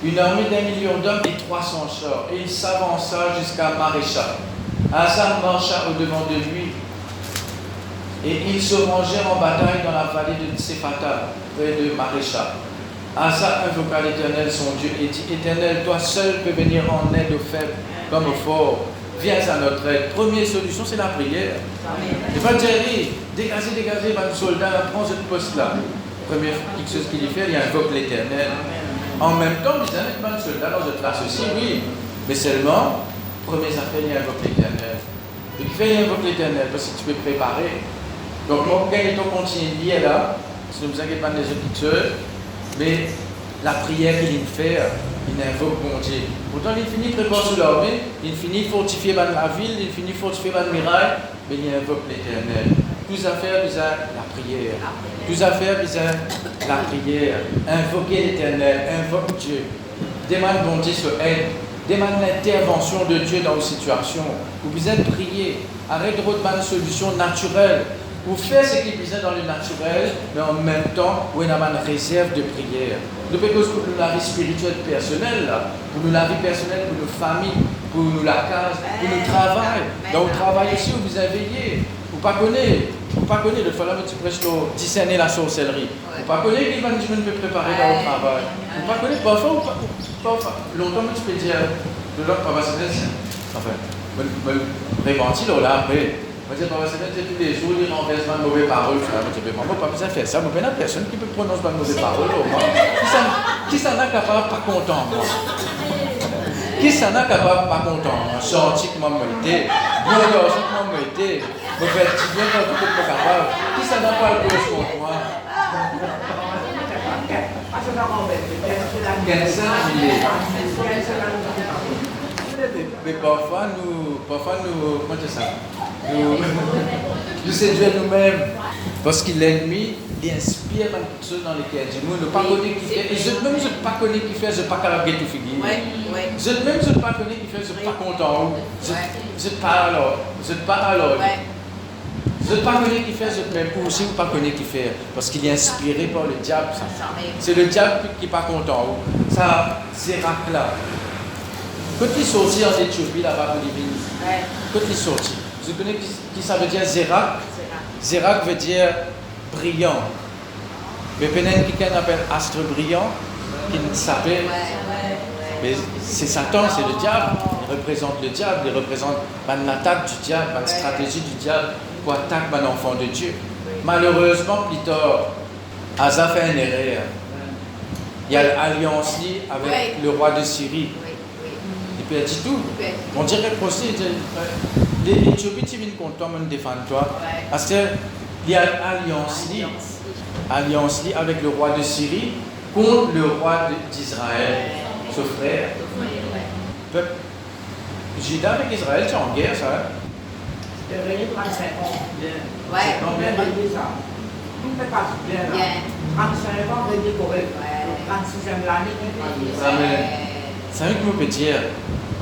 Une armée d'1 million d'hommes et 300 chars. Et il s'avança jusqu'à Marécha. Asa marcha au-devant de lui. Et ils se rangèrent en bataille dans la vallée de Tsephata, près de Marécha. Asa invoqua l'Éternel, son Dieu, et dit: Éternel, toi seul peux venir en aide aux faibles comme aux forts. Viens à notre aide. Première solution, c'est la prière. Il va dire: dégagez, mon soldat, prends ce poste-là. Première chose qu'il fait, il invoque l'Éternel. En même temps, il dit: mon soldat dans cette place aussi, oui. Mais seulement, première affaire, il invoque l'Éternel. Il fait, il invoque l'Éternel, parce que tu peux préparer. Donc, mon gars, il continue lié là, parce que ne vous inquiétez pas des autres, mais la prière qu'il fait, il invoque mon Dieu. Pourtant, il finit préparer sur l'armée, il finit fortifier la ville, il finit fortifier la muraille, mais il invoque l'Éternel. Plus à faire, plus à la prière. Plus à faire, plus à la prière. Invoquer l'Éternel, invoque Dieu. Demande mon Dieu sur aide. Demande l'intervention de Dieu dans vos situations. Vous êtes prié. Arrête de reprendre une solution naturelle. Vous faites ce qui est besoin dans le naturel, mais en même temps, vous avez une réserve de prière. Nous pouvons pour la vie spirituelle personnelle, pour nous la vie personnelle, pour nos familles, pour nous la case, pour le travail. Dans le travail aussi, vous avez veillé. Vous ne connaissez pas. Le fois là, tu prêches discerner la sorcellerie. Vous ne connaissez qu'il va nous préparer dans le travail. Vous ne connaissez parfois, longtemps, tu peux dire, de l'autre, papa, c'est enfin, préventif, là, après. Je dis, papa, c'est tous les jours, il renverse ma mauvaise parole. Je dis, maman, pas besoin de faire ça. Mais il n'y a personne qui peut prononcer ma mauvaise parole. Qui s'en a capable pas content, moi? Qui s'en a capable pas content? Un sorti que moi été, bon garçon que moi été, mauvais petit bien quand tout est pas capable. Qui s'en a pas le cause contre moi? Mais parfois nous, comment dire ça? Nous séduisons nous-mêmes. Parce que l'ennemi, il inspire quelque chose dans les cœurs du monde. Pas connaît qui fait. Et même je ne pas connais qui fait, je ne pas capable de tout finir. Je ne pas connais qui fait, je ne suis pas content. Je ne pas alors. Je ne pas connais qui fait, je même aussi ne pas connais qui fait. Parce qu'il est inspiré par le diable. C'est le diable qui n'est pas content. Ça, Zérak là. Quand il est sorti en Éthiopie, là-bas pour les vignes, quand il est sorti, vous connaissez qui ça veut dire Zérak? Zérak veut dire brillant. Mais peut-être quelqu'un appelle astre brillant, qui ne s'appelle. Mais c'est Satan, c'est le diable. Il représente le diable, il représente l'attaque du diable, la stratégie du diable pour attaquer un enfant de Dieu. Malheureusement, plus tard, Asa fait une erreur. Il y a l'alliance avec le roi de Syrie. Il peut dire tout. On dirait aussi, l'Éthiopie, tu viens contre toi, me défendre toi. Parce qu'il y a alliance avec le roi de Syrie contre le roi d'Israël, ce frère. Juda avec Israël, tu es en guerre, ça. C'est régné 35 ans. C'est combien de ça? Tout ne passe bien là. 35 ans, régné correct. 36e l'année. C'est vrai que je peux dire,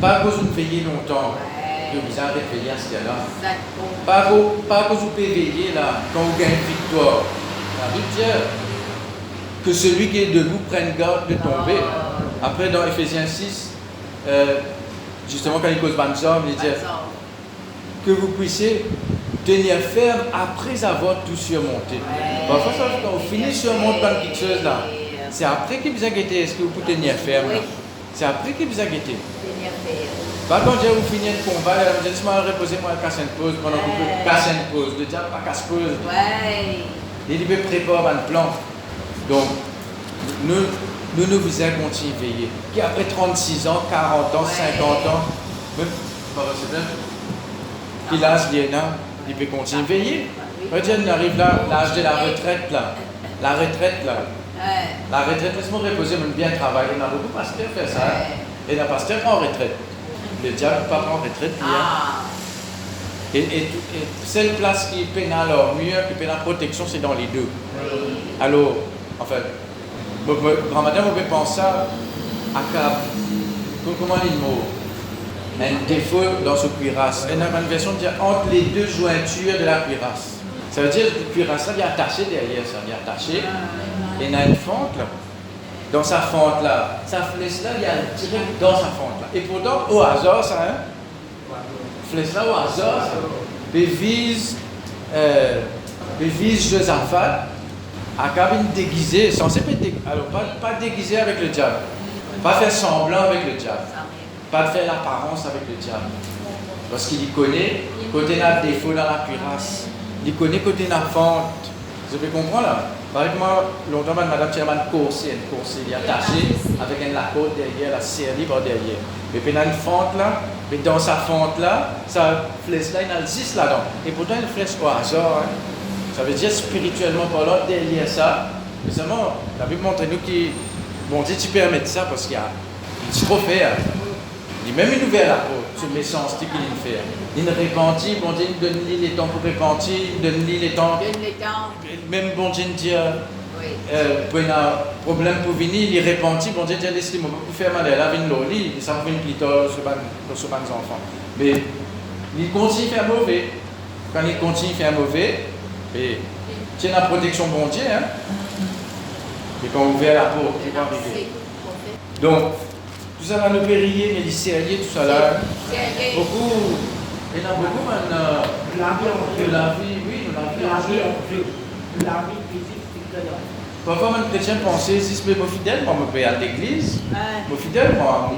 pas à cause de veiller longtemps, que vous arrêtez de veiller à ce cas-là. Pas à cause vous pouvez veiller là, quand vous gagnez une victoire. La Bible dit que celui qui est debout prenne garde de tomber. Après, dans Ephésiens 6, justement, quand il cause Banzor, il dit que vous puissiez tenir ferme après avoir tout surmonté. Parfois, quand vous finissez de surmonter quelque chose là, c'est après qu'il vous a guetté, est-ce que vous pouvez tenir ferme là? C'est après qu'il vous a guetté. Pas quand vous finissez le combat, vous dites, reposez-moi, casse une pause, pendant que vous pouvez casser une pause. Le diable pas casse pause. Il peut préparer un plan. Donc, nous vous continuer à veiller. Qui après 36 ans, 40 ans, 50 ans, même, qui l'âge il peut continuer à veiller. On arrive là, l'âge de la retraite là. La retraite là. La retraite, laisse-moi reposer, mais bien travailler. Il y a beaucoup de pasteurs qui font ça. Et il y a pasteur en retraite. Le diable ne pas en retraite. Et seule place qui peine alors mieux, qui peine la protection, c'est dans les deux. Alors, en fait, grand-madame, vous pouvez penser à cap. Comment il mot? Un défaut dans ce cuirasse. Et dans une version dit entre les deux jointures de la cuirasse. Ça veut dire que le cuirasse, il est attaché derrière ça. Il est attaché. Et il y a une fente là. Dans sa fente là, sa flèche là, il y a direct dans sa fente là. Et pourtant, au hasard, ça, hein? Flèche là, au hasard, ça. Il vise Josaphat à cabine déguisée, censé pas déguisé. Alors, pas déguisé avec le diable. Pas faire semblant avec le diable. Pas faire l'apparence avec le diable. Parce qu'il y connaît côté d'un défaut dans la cuirasse. Il connaît côté d'un fente. Vous pouvez comprendre là? Par exemple, longtemps, madame Chairman corset, il est attaché avec un lacot derrière, la serre libre derrière. Et puis il y a une fente là, et dans sa fente là, sa flèche là, il y a 10 là-dedans. Et pourtant, une flèche au hasard. Hein. Ça veut dire spirituellement parlant, derrière ça, mais seulement, la Bible montre nous qui, bon Dieu, tu permets ça parce qu'il y a une trop faire. Il dit même une nouvelle apôtre, sur l'essence qu'il fait. Il repentit, bon Dieu, il donne les temps pour repentir, il donne les temps. Même bon Dieu dit, pour un problème pour venir, il repentit, bon Dieu, laisse-le moi pour faire mal, là, vient l'oli, ça va venir plus tard sur les enfants. Mais il continue à faire mauvais. Quand il continue à faire mauvais, et tiens la protection bon Dieu, hein. Et quand on ouvre la porte, il va arriver. Donc, tout ça va nous périer, mais les sérieux, tout ça là. Beaucoup, il y en a beaucoup maintenant. De la vie, oui, de la vie physique, parfois, les chrétiens pensaient, si je suis fidèle, moi, je vais à l'église. Je suis fidèle, moi.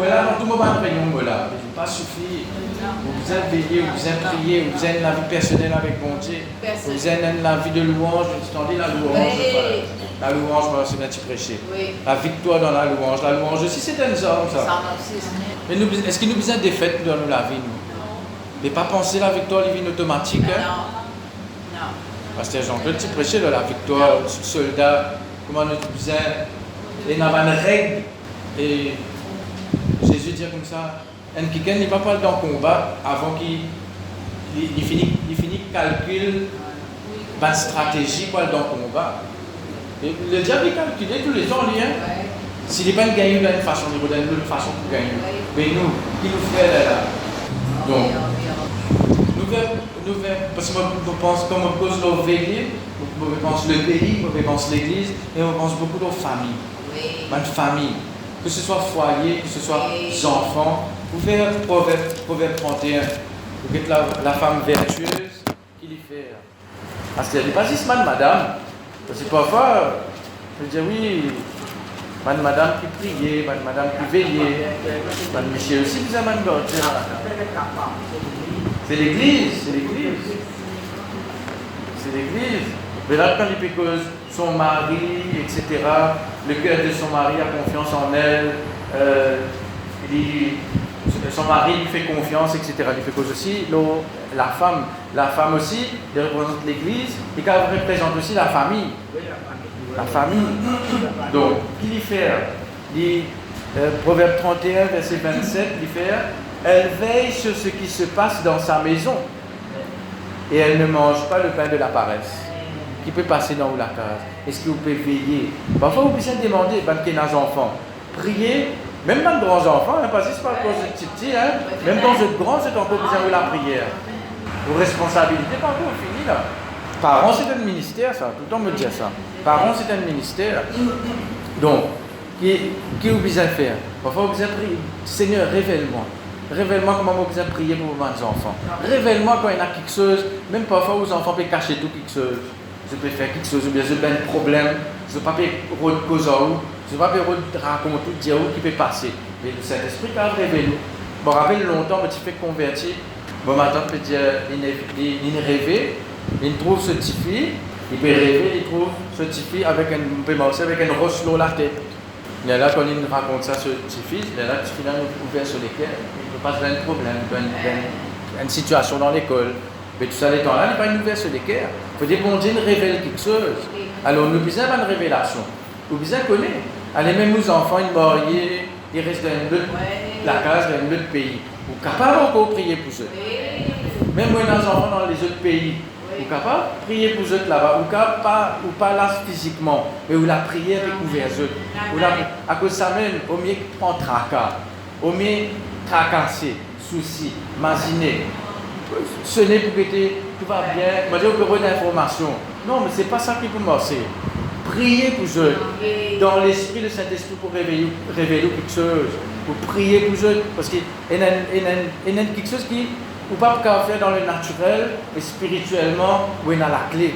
Là, dans tout moment, je ne vais pas suffire. Vous êtes veillé, vous êtes prié, vous êtes la vie personnelle avec mon Dieu. Vous êtes la vie de louange, je t'en dis la louange. La louange, c'est bien tu prêcher. La victoire dans la louange. La louange aussi, c'est un genre, ça. Mais est-ce qu'il nous besoin des fêtes dans la vie, nous? Mais pas penser la victoire divine automatique. Hein? Non. Parce que Jean-Claude, tu prêchais de la victoire, soldat, comment nous besoin. Et il y a une règle. Et Jésus dit comme ça. Un quelqu'un n'est pas dans le combat avant qu'il finit calcul, une stratégie pour aller dans le combat. Et le diable il calcule tous les ans, hein. S'il n'est pas gagné d'une façon, il va donner une façon pour gagner. Mais nous, qui nous fait là? Donc, nous parce que je pense, comme on cause nos veillées, on pense le pays, on pense l'église, et on pense beaucoup de famille. Une famille. Que ce soit foyer, que ce soit enfants. Vous faites Proverbe 31. Vous êtes la femme vertueuse qui lui fait. Parce qu'elle n'est pas juste madame. Parce que parfois, je veux dire oui, madame qui priait, madame qui veillait, monsieur aussi, vous avez une bonne. C'est l'église. Mais là, quand il cause son mari, etc., le cœur de son mari a confiance en elle, son mari lui fait confiance, etc. Il fait cause aussi la femme aussi, elle représente l'église, et qu'elle représente aussi la famille. La famille. Donc, qui lui fait Proverbe 31, verset 27, lui fait elle veille sur ce qui se passe dans sa maison, et elle ne mange pas le pain de la paresse. Qui peut passer dans la case? Est-ce que vous pouvez veiller? Parfois, vous pouvez demander, quand il y a des enfants, prier, même dans de grands enfants, hein, pas juste par cause de petits, hein, même dans de grands, c'est encore besoin de la prière. Vos responsabilités, pas encore fini là. Parents, c'est un ministère, ça. Tout le temps me dit ça. Parents, c'est un ministère. Donc, qui vous besoin de faire? Parfois, vous besoin de prier. Seigneur, révèle-moi. Révèle-moi comment vous besoin de prier pour vos enfants. Révèle-moi quand il y a quelque chose, même parfois vos enfants peuvent cacher tout quelque chose. Je peux faire quelque chose, ou bien je peux un problème, je ne peux pas causer où, je ne peux pas raconter, dire où qui peut passer. Mais le Saint-Esprit a révélé. Je me rappelle longtemps, je me fais convertir. Bon, maintenant, je peux dire, il rêve, il trouve ce petit fille, il peut rêver, il trouve ce petit fille avec un roche sur la tête. Et là, quand il raconte ça, ce petit fils, là, le petit fille est ouvert sur lesquels il ne peut pas se faire un problème, une situation dans l'école. Mais tout ça, les temps-là, il n'y a pas une nouvelle sur l'équerre. Il faut dire que bon Dieu nous révèle quelque chose. Alors, nous besoin d'une révélation. Nous besoin connaître. Allez, même nos enfants, ils mariés, ils restent dans la case, dans un autre pays. Vous êtes capable encore de prier pour eux. Même moi, nos enfants dans les autres pays, vous êtes capable de prier pour eux là-bas. Ou pas là physiquement, mais vous la priez avec ouvert eux. À cause de ça même, au mieux prendre tracas, au mieux tracasser, soucis, maziner. Ce n'est pour que tout va bien, je dis que d'informations. Non, mais ce n'est pas ça qui peut marcher. Priez pour eux. Dans l'esprit, le Saint-Esprit pour révéler quelque chose. Pour prier pour eux. Parce qu'il y a quelque chose qui ne peut pas faire dans le naturel, mais spirituellement, où il y a la clé.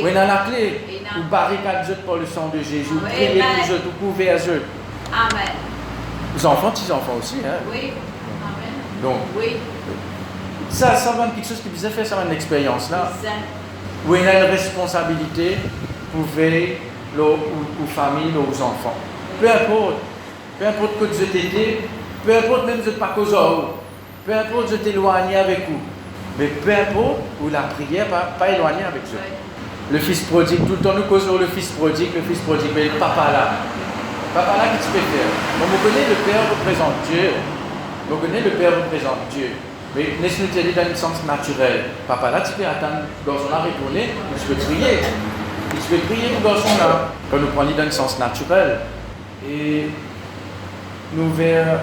Où il y a la clé. Vous barricadez par le sang de Jésus. Vous priez pour eux, vous couvrez eux. Amen. Les enfants, petits-enfants aussi. Hein? Oui. Amen. Donc, oui. Ça va quelque chose qui vous a fait, ça va une expérience là. Où il y a une responsabilité pour veiller aux familles, aux enfants. Peu importe que vous étiez, peu importe même que vous n'êtes pas causé, peu importe que vous êtes éloigné avec vous, mais peu importe où la prière pas éloigné avec eux. Le fils prodigue, tout le temps nous causons le fils prodigue, mais le papa là, qu'est-ce que tu peux faire? On connaît le Père représente Dieu. Mais laisse-nous te dire dans le sens naturel. Papa là, tu peux attendre le garçon là retourner, tu peux prier. Tu peux prier pour le garçon là. Quand nous prenons dans le sens naturel. Et nous vers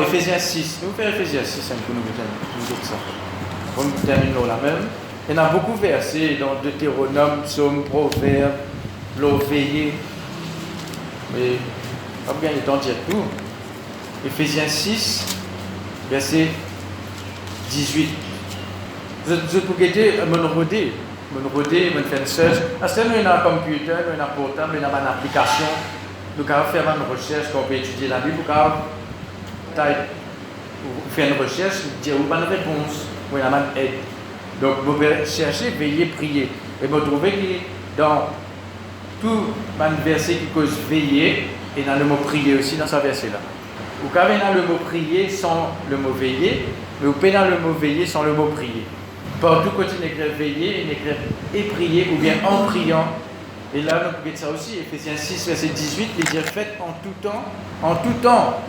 Éphésiens 6. Nous vers Éphésiens 6, pour nous dire ça. On termine là même. Il y en a beaucoup de versets dans Deutéronome, Psaume, Proverbe, l'eau veillée. Mais pas bien le temps de dire tout. Éphésiens 6, verset 18. Je peux guetter, me roder, me faire une search. Parce que nous avons un computer, nous avons un portable, nous avons une application. Nous pouvons faire une recherche, quand on peut étudier la Bible, nous pouvons faire une recherche, dire où une réponse, où il y a une aide. Donc, vous pouvez chercher, veiller, prier. Et vous trouvez que dans tout verset qui cause veiller, et dans le mot prier aussi dans ce verset-là. Vous pouvez dans le mot prier sans le mot veiller, mais vous pouvez dans le mot veiller sans le mot prier. Partout quand il écrit veiller, il écrit et prier, ou bien en priant. Et là, nous pouvons dire ça aussi, Éphésiens 6, verset 18, il dit faites en tout temps. En tout temps.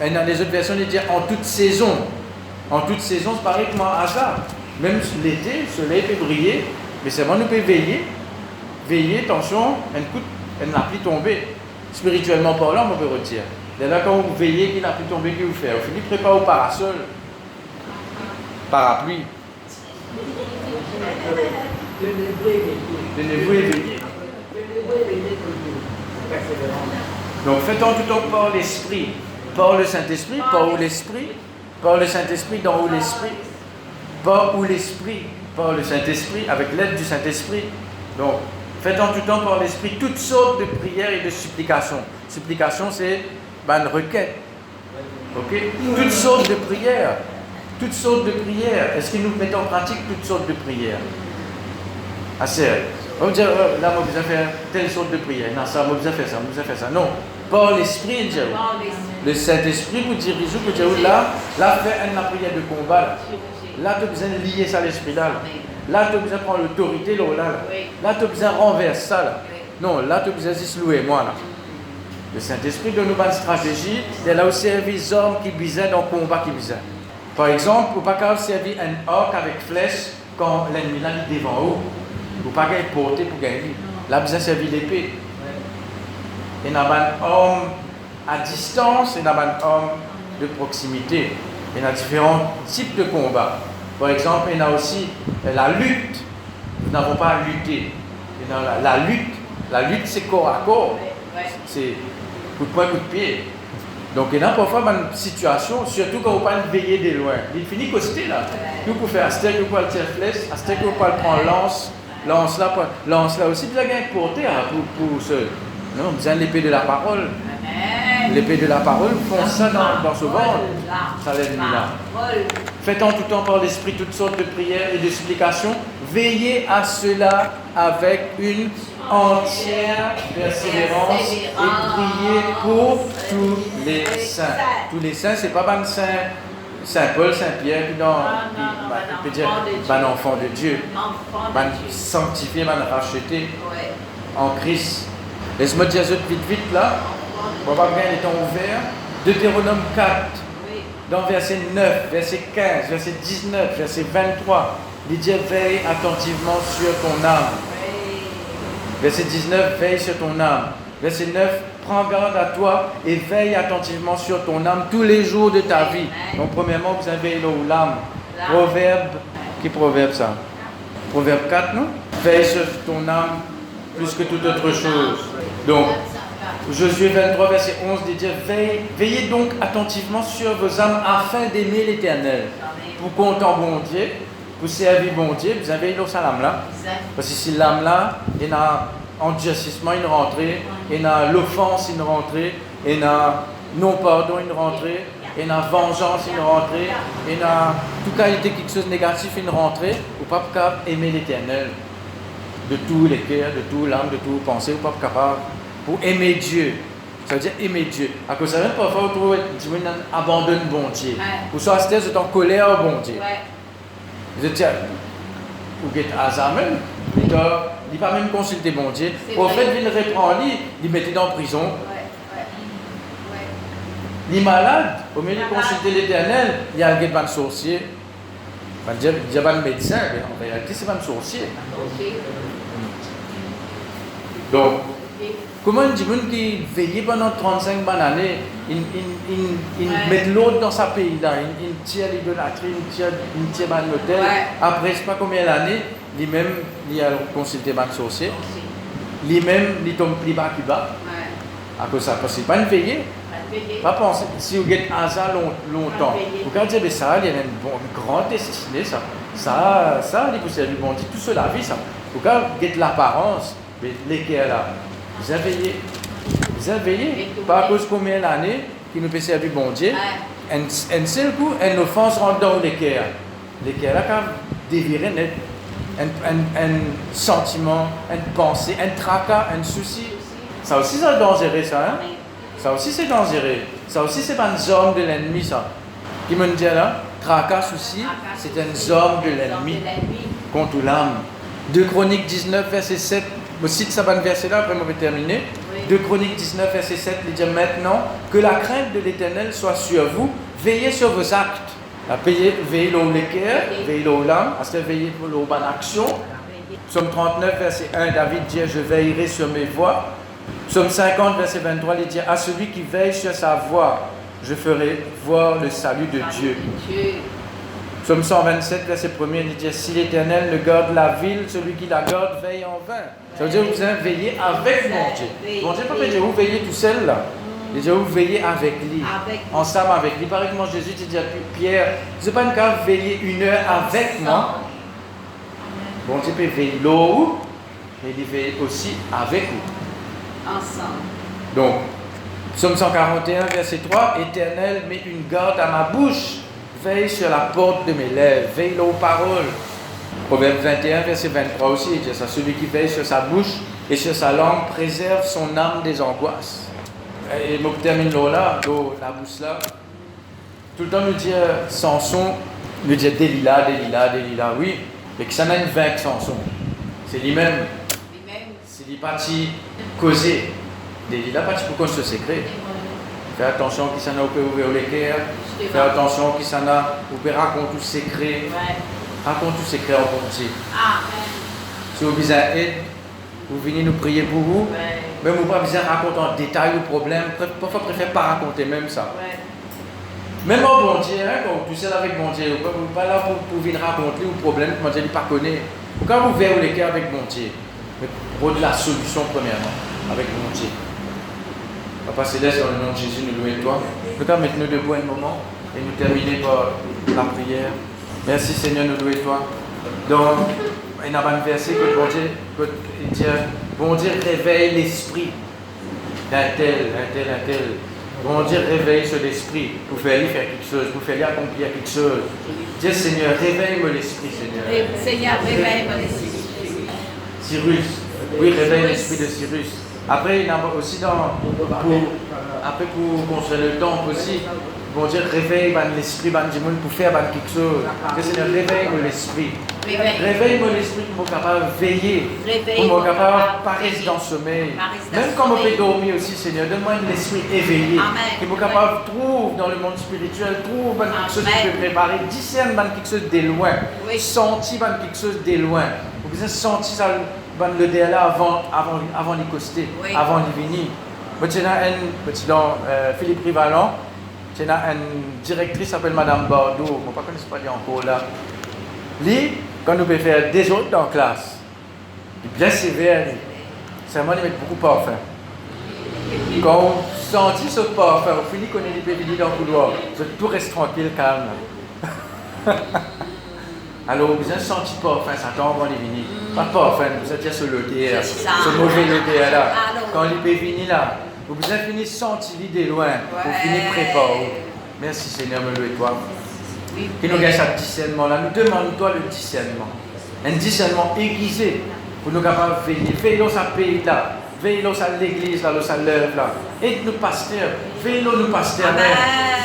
Et dans les autres versions, il dit en toute saison. En toute saison, c'est pareil comme un hasard. Même l'été, le soleil peut briller, mais c'est bon, nous pouvons veiller. Veiller, attention, elle n'a plus tombé. Spirituellement parlant, on peut retirer. Dès là, quand vous veillez, qu'il n'a plus tombé, que vous faites? Vous finissez préparer au parasol. Parapluie. Tenez-vous éveillés. Donc, faites en tout temps par l'Esprit. Par le Saint-Esprit, par où l'Esprit. Par le Saint-Esprit, dans où l'Esprit. Par où l'Esprit. Par le Saint-Esprit, avec l'aide du Saint-Esprit. Donc, faites en tout temps par l'Esprit toutes sortes de prières et de supplications. Supplication, c'est une requête. Ok? Toutes sortes de prières. Toutes sortes de prières. Est-ce que nous mettons en pratique toutes sortes de prières? Assez. On va dire, là, on va faire telle sorte de prière. Non, ça, on va faire ça, on va faire ça. Non. Par l'Esprit, Dieu. Le Saint-Esprit vous dirige, vous dire, là, faire une prière de combat. Là, tu as besoin de lier ça à l'Esprit. Là, tu as besoin de prendre l'autorité. Là, tu as besoin de renverser ça. Là. Non, là, tu as besoin de se louer, moi. Là. Le Saint-Esprit donne nous une stratégie. Il a aussi servi les hommes qui besoin dans le combat qui besoin. Par exemple, vous ne pouvez pas servir un arc avec flèche quand l'ennemi est devant vous. Vous ne pouvez pas porter pour gagner. Là, vous avez servi l'épée. Il y a un homme à distance et il y a un homme de proximité. Il y a différents types de combats. Par exemple, il y a aussi la lutte. Nous n'avons pas à lutter. Il y a la lutte, c'est corps à corps. C'est coup de poing, coup de pied. Donc, il y a parfois une situation, surtout quand vous parlez de veiller de loin. Il finit costé là. Vous pouvez faire un steak, vous pouvez tirer flèche, un steak, vous pouvez prendre lance là aussi, vous avez un porté pour ce. Non, vous avez l'épée de la parole. L'épée de la parole, vous font ça dans ce ventre. Ça l'ennemi là. Faites en tout temps par l'Esprit toutes sortes de prières et de supplications. Veillez à cela avec une entière persévérance et priez pour tous les saints. Tous les saints, c'est pas un saint Saint Paul, Saint Pierre, qui peut dire, un enfant de Dieu, sanctifié, racheté en Christ. Laisse-moi dire ça vite là. On va bien les temps ouverts. Deutéronome 4, dans verset 9, verset 15, verset 19, verset 23. Il dit veille attentivement sur ton âme. Verset 19, veille sur ton âme. Verset 9, prends garde à toi et veille attentivement sur ton âme tous les jours de ta vie. Donc, premièrement, vous avez l'âme. Proverbe, qui proverbe ça? Proverbe 4, non? Veille sur ton âme plus que toute autre chose. Donc, Josué 23, verset 11, dit veillez donc attentivement sur vos âmes afin d'aimer l'Éternel. Pour compter en bon Dieu, pour servir bon Dieu, vous avez l'eau salam là. Parce que si l'âme là, il y a endurcissement, une rentrée, il y a l'offense, une rentrée, il y a non-pardon, une rentrée, il y a vengeance, une rentrée, il y a toute qualité quelque chose de négatif, une rentrée, ou pas capable d'aimer l'Éternel de tous les cœurs, de toute l'âme, de toute pensée, ou pas capable pour aimer Dieu. Ça veut dire aimer Dieu. À cause de ça, parfois, vous trouvez que vous abandonnez bon Dieu. Ou soit vous êtes en colère bon Dieu. Vous êtes ou êtes à même, il n'est pas même consulté bon Dieu. Au fait, il le reprend, il mettait dans la prison. Il est malade, au milieu de consulter l'Éternel, il y a un sorcier. Il y a un médecin, mais en réalité, c'est pas un sorcier. Donc, comment un dimanche qui veille pendant 35 bonnes années, il met l'autre dans sa pays là, il tire l'idolâtrie, il tire un hôtel. Après, je ne sais pas combien d'années, lui-même, il a consulté un sorcier. Lui-même, il tombe plus bas qu'il bas. À cause de ça, parce que c'est pas une veillée. Pas penser, si vous êtes à ça longtemps, vous pouvez dire, ça, il y a un grand destiné, ça, il peut servir bon Dieu, tout cela, la vie, ça. Vous pouvez l'apparence, mais l'équerre là. Vous avez veillé, pas à cause de combien d'années qui nous peut servir bon Dieu. Un seul coup, une offense rentre dans l'équerre. L'équerre là, quand dévirer net, un sentiment, une pensée, un tracas, un souci. Ça aussi, c'est dangereux, ça. Hein? Ça aussi, c'est dangereux. Ça aussi, c'est pas un homme de l'ennemi, ça. Qui me dit là, tracas, souci, c'est un homme de l'ennemi contre l'âme. 2 Chroniques 19, verset 7. Je cite ça, verset là, après, je vais terminer. 2 Chroniques 19, verset 7, il dit maintenant que la crainte de l'Éternel soit sur vous, veillez sur vos actes. Veillez sur l'équerre, veillez sur l'âme, veillez sur bonne action. Psaume 39, verset 1, David dit je veillerai sur mes voies. Psaume 50, verset 23, il dit à celui qui veille sur sa voie, je ferai voir le salut de Dieu. Psaume 127, verset 1, il dit si l'Éternel ne garde la ville, celui qui la garde veille en vain. Ça veut dire que vous allez veiller avec mon Dieu. Mon Dieu, pas dire vous veillez tout seul là. Il dit vous veillez avec lui, ensemble avec lui. Par exemple, Jésus dit à Pierre, ce n'est pas une cas veiller 1 heure avec moi. Bon Dieu peut veiller l'eau, mais il veille aussi avec vous. Ensemble. Donc, Psaume 141, verset 3, Éternel, mets une garde à ma bouche, veille sur la porte de mes lèvres, veille aux paroles. Proverbe 21, verset 23 aussi, il dit ça, celui qui veille sur sa bouche et sur sa langue préserve son âme des angoisses. Et je termine là, la bouche là. Tout le temps nous dit Samson, nous dit Delilah, oui, mais que ça n'a une vainque Samson. C'est lui-même. C'est lui parti causer. Delilah parti pour qu'on se secret. Fais attention qui s'en a ouvert les cœurs. Fais attention qui s'en a ouvert raconte tout secret. Raconte tout secret en bon Dieu. Si vous avez aide, vous venez nous prier pour vous. Mais vous n'avez pas besoin de raconter en détail le problème. Parfois, préfère pas raconter même ça. Même en bon Dieu, hein, quand vous êtes avec bon Dieu, vous n'êtes pas là pour venir raconter le problème, que mon Dieu ne pas connaît. Quand vous verrez les cœurs avec bon Dieu, mais pour de la solution premièrement, avec bon Dieu. Papa Céleste, dans le nom de Jésus, nous louons toi. Nous allons mettre nous debout un moment et nous terminer par la prière. Merci Seigneur, nous louons toi. Donc, il y a un verset que bon Dieu dit, bon Dieu réveille l'esprit d'un tel. Bon Dieu réveille sur l'esprit pour faire lui faire quelque chose, pour faire lui accomplir quelque chose. Dieu Seigneur, réveille-moi l'esprit Seigneur. Seigneur, réveille-moi l'esprit. Cyrus, oui, réveille l'esprit de Cyrus. Après, il y a aussi pour construire le temple aussi, bon Dieu, réveille l'esprit, pour faire quelque chose. Que Seigneur, réveille l'esprit. Réveille-moi l'esprit pour être capable de veiller, pour être capable de pas rester dans le sommeil. Même quand on peut dormir aussi, Seigneur, donne-moi l'esprit éveillé, qui est capable de trouver dans le monde spirituel, trouve quelque chose qui peut préparer, discerne quelque chose de loin, sentir quelque chose de loin. Vous pouvez sentir ça le DLA avant d'y coster, avant d'y venir. Dans Philippe Rivalon, il y a une directrice qui s'appelle Madame Bordeaux, je ne connais pas encore là. Lui, quand nous pouvons faire des autres dans la classe, il est bien sévère. C'est vraiment, il met beaucoup de parfum. Quand on sentit ce parfum, on finit qu'on est venir dans le couloir, tout reste tranquille, calme. Alors, vous avez senti parfum, ça tombe avant de venir. Pas de parfum, vous êtes sur l'odeur, ce mauvais odeur là. Quand il peut venir là, vous avez fini sentir l'idée loin, vous finissez préparé. Merci Seigneur, me louer toi. Qui nous gagne ce discernement là, nous demandons toi le discernement. Un discernement aiguisé pour nous capables de veiller. Veillez dans sa pays là, veillez dans l'église là, dans sa l'œuvre là. Aide-nous pasteurs, veillez nous pasteurs,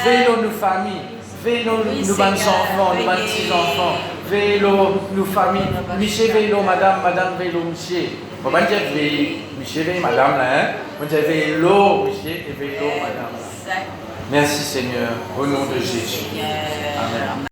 veillez nos familles, veillez nos enfants, nos petits enfants, veillez nos familles. Michel veillez madame, veillez Michel. On va dire veillez Michel, veillez madame là, hein. On dit veillez Michel et veillez madame. Merci Seigneur, au nom de Jésus. Amen.